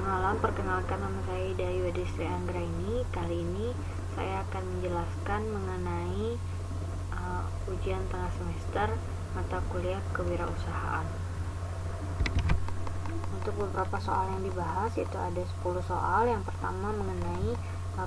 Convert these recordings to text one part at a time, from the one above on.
malam, perkenalkan nama saya Ida Yuwadistri Anggraini. Kali ini saya akan menjelaskan mengenai ujian tengah semester mata kuliah kewirausahaan. Untuk beberapa soal yang dibahas itu ada 10 soal. Yang pertama mengenai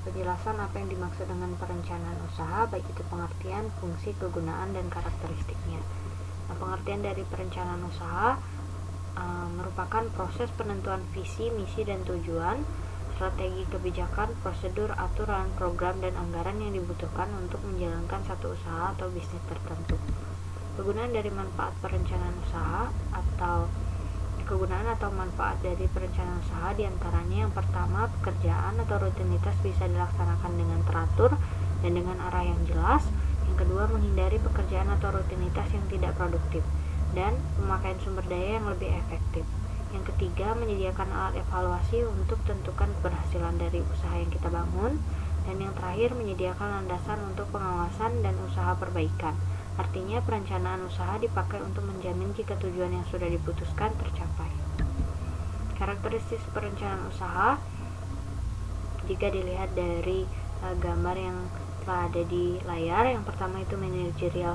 penjelasan apa yang dimaksud dengan perencanaan usaha, baik itu pengertian, fungsi, kegunaan, dan karakteristiknya. Pengertian dari perencanaan usaha merupakan proses penentuan visi, misi, dan tujuan, strategi kebijakan, prosedur, aturan, program, dan anggaran yang dibutuhkan untuk menjalankan satu usaha atau bisnis tertentu. Kegunaan dari manfaat perencanaan usaha atau kegunaan atau manfaat dari perencanaan usaha diantaranya yang pertama, pekerjaan atau rutinitas bisa dilaksanakan dengan teratur dan dengan arah yang jelas. Yang kedua, menghindari pekerjaan atau rutinitas yang tidak produktif dan pemakaian sumber daya yang lebih efektif. Yang ketiga, menyediakan alat evaluasi untuk tentukan keberhasilan dari usaha yang kita bangun. Dan yang terakhir, menyediakan landasan untuk pengawasan dan usaha perbaikan. Artinya, perencanaan usaha dipakai untuk menjamin jika tujuan yang sudah diputuskan tercapai. Karakteristik perencanaan usaha, jika dilihat dari gambar yang telah ada di layar, yang pertama itu managerial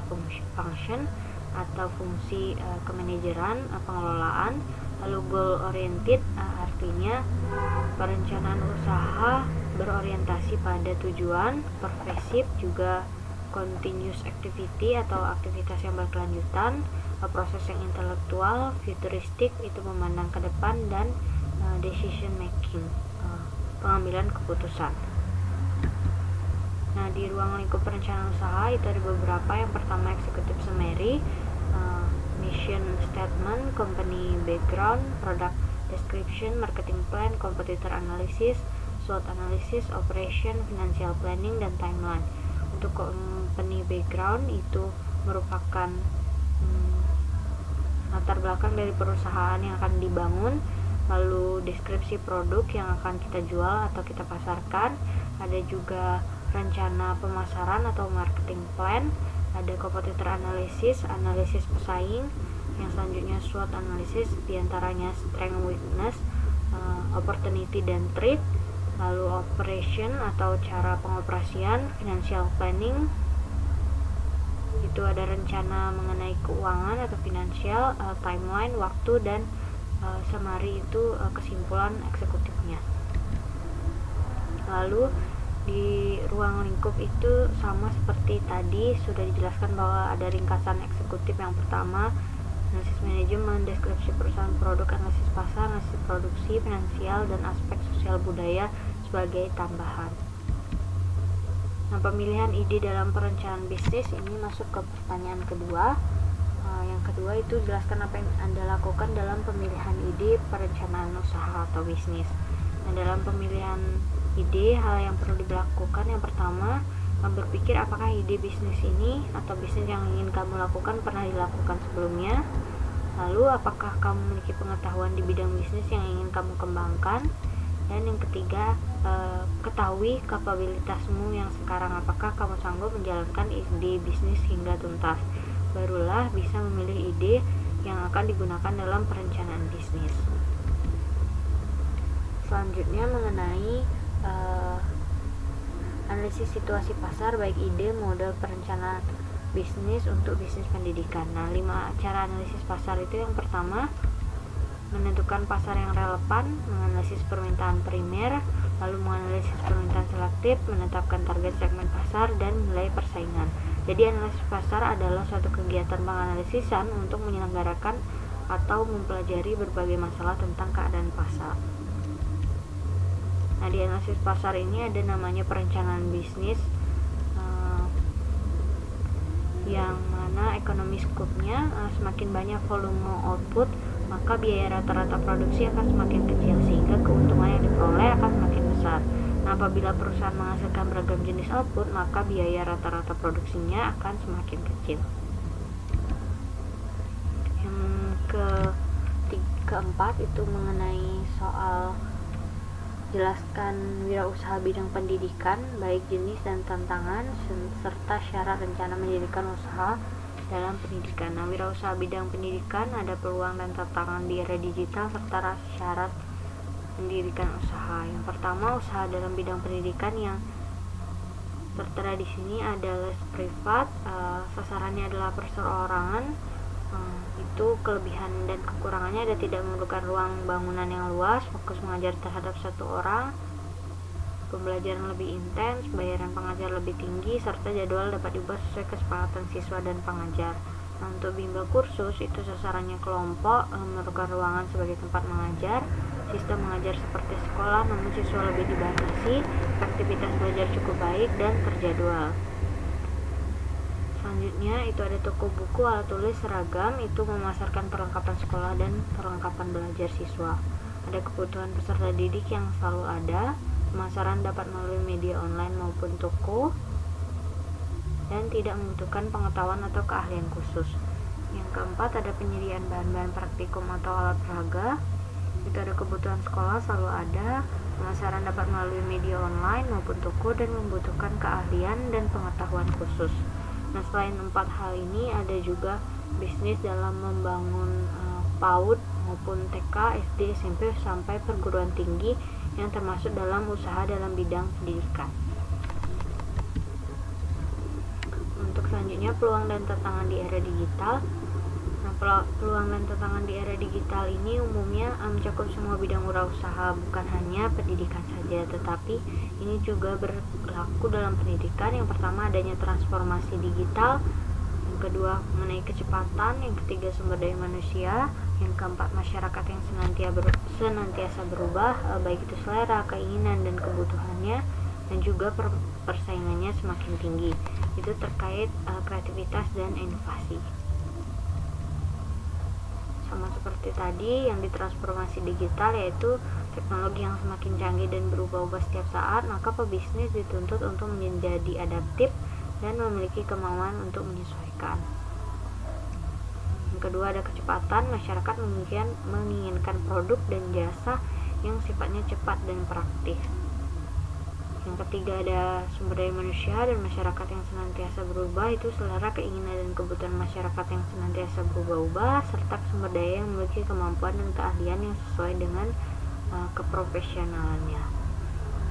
function atau fungsi kemanajeran, pengelolaan. Lalu goal oriented, artinya perencanaan usaha berorientasi pada tujuan. Pervasive juga continuous activity atau aktivitas yang berkelanjutan. Proses yang intelektual. Futuristic itu memandang ke depan. Dan decision making, pengambilan keputusan. Nah, di ruang lingkup perencanaan usaha itu ada beberapa. Yang pertama, executive summary, mission statement, company background, product description, marketing plan, competitor analysis, SWOT analysis, operation, financial planning, dan timeline. Untuk company background itu merupakan latar belakang dari perusahaan yang akan dibangun, lalu deskripsi produk yang akan kita jual atau kita pasarkan, ada juga rencana pemasaran atau marketing plan, ada competitor analysis, analisis pesaing, yang selanjutnya SWOT analysis, diantaranya strength, weakness, opportunity, dan threat. Lalu operation atau cara pengoperasian, financial planning, itu ada rencana mengenai keuangan atau finansial, timeline, waktu, dan summary itu kesimpulan eksekutifnya. Lalu di ruang lingkup itu sama seperti tadi sudah dijelaskan bahwa ada ringkasan eksekutif. Yang pertama, analisis manajemen, deskripsi perusahaan, produk, analisis pasar, analisis produksi, finansial, dan aspek sosial budaya sebagai tambahan. Nah, pemilihan ide dalam perencanaan bisnis ini masuk ke pertanyaan kedua. Yang kedua itu jelaskan apa yang Anda lakukan dalam pemilihan ide perencanaan usaha atau bisnis. Nah, dalam pemilihan ide, hal yang perlu dilakukan yang pertama, berpikir apakah ide bisnis ini atau bisnis yang ingin kamu lakukan pernah dilakukan sebelumnya. Lalu, apakah kamu memiliki pengetahuan di bidang bisnis yang ingin kamu kembangkan. Dan yang ketiga, ketahui kapabilitasmu yang sekarang, apakah kamu sanggup menjalankan ide bisnis hingga tuntas. Barulah bisa memilih ide yang akan digunakan dalam perencanaan bisnis. Selanjutnya mengenai analisis situasi pasar, baik ide, model perencanaan bisnis untuk bisnis pendidikan. Nah, 5 cara analisis pasar itu yang pertama, menentukan pasar yang relevan, menganalisis permintaan primer, lalu menganalisis permintaan selektif, menetapkan target segmen pasar, dan nilai persaingan. Jadi analisis pasar adalah suatu kegiatan penganalisisan untuk menyelenggarakan atau mempelajari berbagai masalah tentang keadaan pasar. Nah, di analisis pasar ini ada namanya perencanaan bisnis, yang mana ekonomi skupnya semakin banyak volume output, maka biaya rata-rata produksi akan semakin kecil sehingga keuntungan yang diperoleh akan semakin besar. Nah, apabila perusahaan menghasilkan beragam jenis output, maka biaya rata-rata produksinya akan semakin kecil. Yang keempat itu mengenai soal jelaskan wirausaha bidang pendidikan, baik jenis dan tantangan, serta syarat rencana mendirikan usaha dalam pendidikan. Nah, wirausaha bidang pendidikan ada peluang dan tantangan di era digital serta syarat mendirikan usaha. Yang pertama, usaha dalam bidang pendidikan yang tertera di sini adalah privat, sasarannya adalah perseorangan. Itu kelebihan dan kekurangannya ada tidak memerlukan ruang bangunan yang luas, fokus mengajar terhadap satu orang, pembelajaran lebih intens, bayaran pengajar lebih tinggi, serta jadwal dapat dibuat sesuai kesepakatan siswa dan pengajar. Nah, untuk bimbel kursus itu sasarannya kelompok, memerlukan ruangan sebagai tempat mengajar, sistem mengajar seperti sekolah namun siswa lebih dibatasi, aktivitas belajar cukup baik dan terjadwal. Selanjutnya itu ada toko buku, alat tulis, seragam, itu memasarkan perlengkapan sekolah dan perlengkapan belajar siswa. Ada kebutuhan peserta didik yang selalu ada, pemasaran dapat melalui media online maupun toko, dan tidak membutuhkan pengetahuan atau keahlian khusus. Yang keempat ada penyediaan bahan-bahan praktikum atau alat peraga, itu ada kebutuhan sekolah selalu ada, pemasaran dapat melalui media online maupun toko dan membutuhkan keahlian dan pengetahuan khusus. Nah, selain 4 hal ini ada juga bisnis dalam membangun PAUD maupun TK, SD, SMP sampai perguruan tinggi yang termasuk dalam usaha dalam bidang pendidikan. Untuk selanjutnya, peluang dan tantangan di era digital. Nah, peluang dan tantangan di era digital ini umumnya mencakup semua bidang wirausaha, bukan hanya pendidikan saja, tetapi ini juga berlaku dalam pendidikan. Yang pertama, adanya transformasi digital, yang kedua mengenai kecepatan, yang ketiga sumber daya manusia, yang keempat masyarakat yang senantiasa berubah, baik itu selera, keinginan, dan kebutuhannya, dan juga persaingannya semakin tinggi. Itu terkait kreativitas dan inovasi. Sama seperti tadi yang ditransformasi digital, yaitu teknologi yang semakin canggih dan berubah-ubah setiap saat, maka pebisnis dituntut untuk menjadi adaptif dan memiliki kemauan untuk menyesuaikan. Yang kedua ada kecepatan, masyarakat menginginkan produk dan jasa yang sifatnya cepat dan praktis. Yang ketiga ada sumber daya manusia dan masyarakat yang senantiasa berubah, itu selera, keinginan, dan kebutuhan masyarakat yang senantiasa berubah-ubah, serta sumber daya yang memiliki kemampuan dan keahlian yang sesuai dengan keprofesionalannya.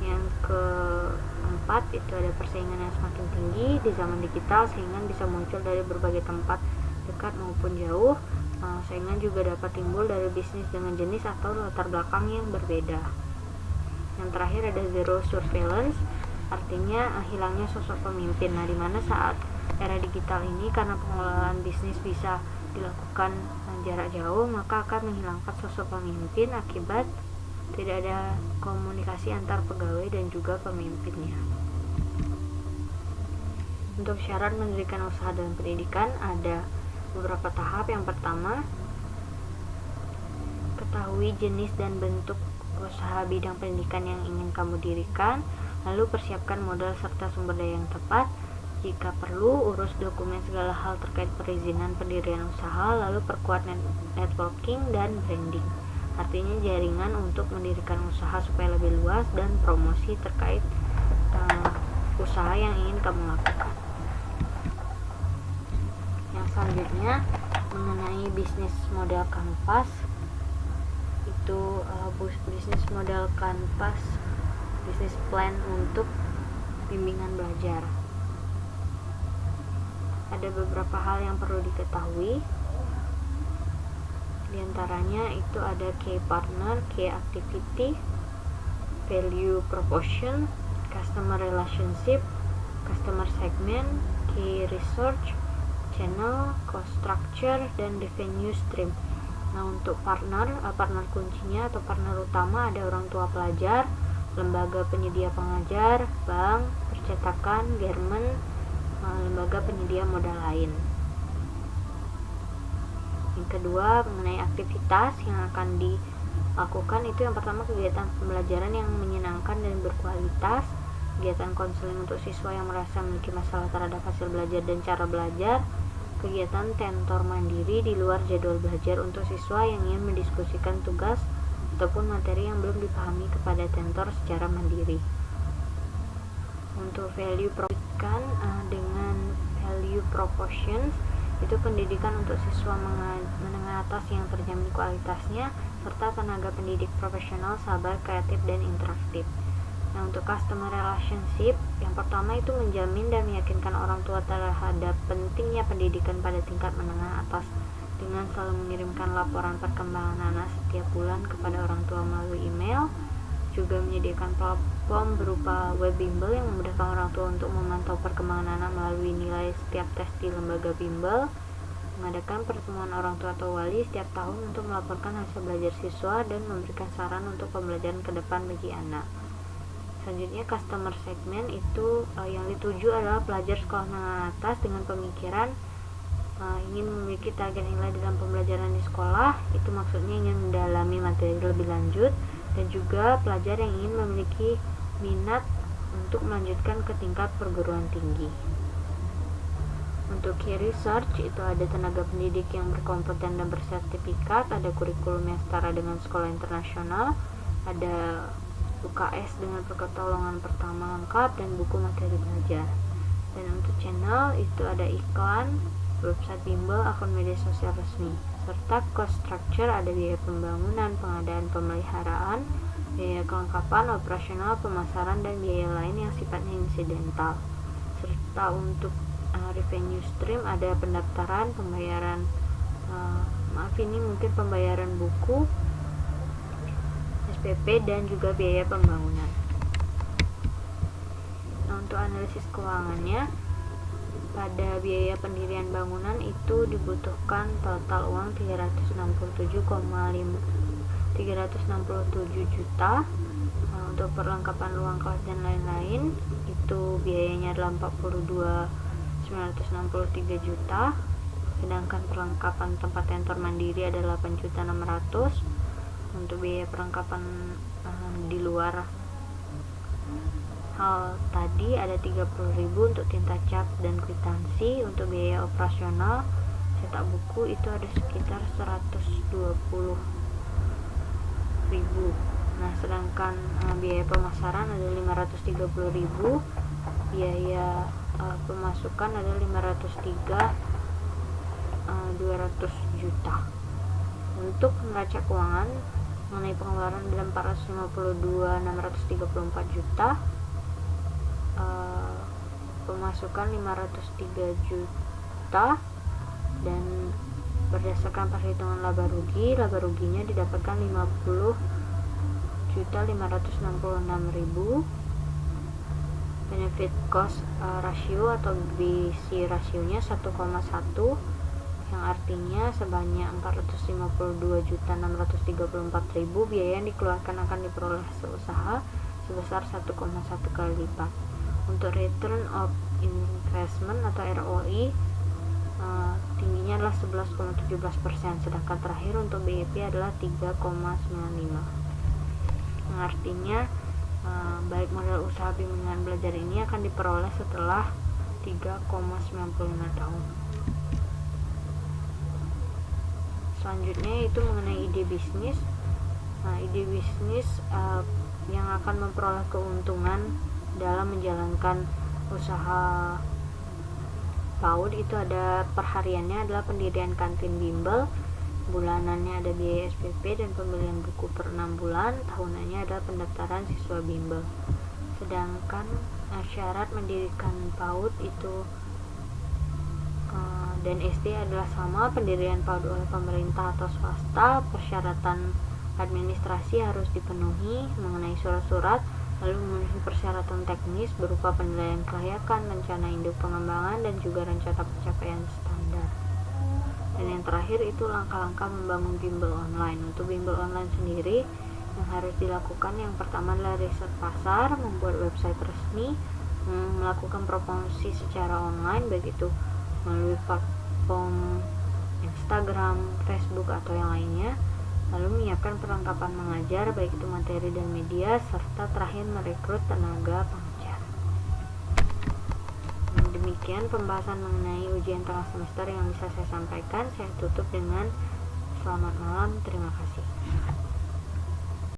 Yang keempat itu ada persaingan yang semakin tinggi di zaman digital, saingan bisa muncul dari berbagai tempat dekat maupun jauh. Saingan juga dapat timbul dari bisnis dengan jenis atau latar belakang yang berbeda. Yang terakhir ada zero surveillance, artinya hilangnya sosok pemimpin. Nah, di mana saat era digital ini karena pengelolaan bisnis bisa dilakukan jarak jauh, maka akan menghilangkan sosok pemimpin akibat tidak ada komunikasi antar pegawai dan juga pemimpinnya. Untuk syarat mendirikan usaha dalam pendidikan ada beberapa tahap. Yang pertama, ketahui jenis dan bentuk usaha bidang pendidikan yang ingin kamu dirikan, lalu persiapkan modal serta sumber daya yang tepat. Jika perlu, urus dokumen segala hal terkait perizinan pendirian usaha, lalu perkuat networking dan branding, artinya jaringan untuk mendirikan usaha supaya lebih luas, dan promosi terkait usaha yang ingin kamu lakukan. Yang selanjutnya mengenai bisnis model kanvas, itu bisnis model kanvas, bisnis plan untuk bimbingan belajar. Ada beberapa hal yang perlu diketahui. Di antaranya itu ada key partner, key activity, value proposition, customer relationship, customer segment, key research, channel, cost structure, dan revenue stream. Nah, untuk partner kuncinya atau partner utama ada orang tua pelajar, lembaga penyedia pengajar, bank, percetakan, garment, lembaga penyedia modal lain. Yang kedua mengenai aktivitas yang akan dilakukan, itu yang pertama kegiatan pembelajaran yang menyenangkan dan berkualitas, kegiatan konseling untuk siswa yang merasa memiliki masalah terhadap hasil belajar dan cara belajar, kegiatan tentor mandiri di luar jadwal belajar untuk siswa yang ingin mendiskusikan tugas ataupun materi yang belum dipahami kepada tentor secara mandiri. Untuk value proposition, dengan value propositions itu pendidikan untuk siswa menengah atas yang terjamin kualitasnya, serta tenaga pendidik profesional, sabar, kreatif, dan interaktif. Nah, untuk customer relationship, yang pertama itu menjamin dan meyakinkan orang tua terhadap pentingnya pendidikan pada tingkat menengah atas dengan selalu mengirimkan laporan perkembangan anak setiap bulan kepada orang tua melalui email, juga menyediakan platform berupa web bimbel yang memudahkan orang tua untuk memantau perkembangan anak melalui nilai setiap tes di lembaga bimbel, mengadakan pertemuan orang tua atau wali setiap tahun untuk melaporkan hasil belajar siswa dan memberikan saran untuk pembelajaran ke depan bagi anak. Selanjutnya, customer segment itu yang dituju adalah pelajar sekolah menengah atas dengan pemikiran ingin memiliki target nilai dalam pembelajaran di sekolah. Itu maksudnya ingin mendalami materi lebih lanjut, dan juga pelajar yang ingin memiliki minat untuk melanjutkan ke tingkat perguruan tinggi. Untuk key research itu ada tenaga pendidik yang berkompeten dan bersertifikat, ada kurikulum yang setara dengan sekolah internasional, ada UKS dengan pertolongan pertama lengkap, dan buku materi belajar. Dan untuk channel itu ada iklan, website bimbel, akun media sosial resmi, serta cost structure ada biaya pembangunan, pengadaan, pemeliharaan, biaya kelengkapan, operasional, pemasaran, dan biaya lain yang sifatnya insidental. Serta untuk revenue stream ada pendaftaran, pembayaran pembayaran buku, SPP, dan juga biaya pembangunan. Nah, untuk analisis keuangannya, pada biaya pendirian bangunan itu dibutuhkan total uang 367 juta. Untuk perlengkapan ruang kelas dan lain-lain itu biayanya adalah 42.963 juta, sedangkan perlengkapan tempat tentor mandiri adalah 8.600.000. Untuk biaya perlengkapan di luar hal tadi ada 30.000 untuk tinta cap dan kwitansi. Untuk biaya operasional cetak buku itu ada sekitar 120.000. Nah, sedangkan biaya pemasaran ada 530.000, biaya pemasukan ada 200 juta. Untuk neraca keuangan mengenai pengeluaran ada 452.634 juta, pemasukan 503 juta, dan berdasarkan perhitungan laba ruginya didapatkan 50.566.000. Benefit cost ratio atau BC rasionya 1,1, yang artinya sebanyak 452.634.000 biaya yang dikeluarkan akan diperoleh usaha sebesar 1,1 kali lipat. Untuk return of investment atau ROI tingginya adalah 11,17%, sedangkan terakhir untuk BEP adalah 3,95, yang artinya baik modal usaha bimbingan belajar ini akan diperoleh setelah 3,95 tahun. Selanjutnya itu mengenai ide bisnis. Ide bisnis yang akan memperoleh keuntungan dalam menjalankan usaha PAUD itu ada perhariannya adalah pendirian kantin bimbel, bulanannya ada biaya SPP dan pembelian buku per 6 bulan, tahunannya adalah pendaftaran siswa bimbel. Sedangkan syarat mendirikan PAUD itu dan SD adalah sama, pendirian PAUD oleh pemerintah atau swasta, persyaratan administrasi harus dipenuhi mengenai surat-surat, lalu memenuhi persyaratan teknis berupa penilaian kelayakan, rencana induk pengembangan, dan juga rencana pencapaian standar. Dan yang terakhir itu langkah-langkah membangun bimbel online. Untuk bimbel online sendiri yang harus dilakukan, yang pertama adalah riset pasar, membuat website resmi, melakukan promosi secara online baik itu melalui platform Instagram, Facebook, atau yang lainnya, lalu menyiapkan perlengkapan mengajar baik itu materi dan media, serta terakhir merekrut tenaga pengajar. Demikian pembahasan mengenai ujian tengah semester yang bisa saya sampaikan. Saya tutup dengan selamat malam, terima kasih.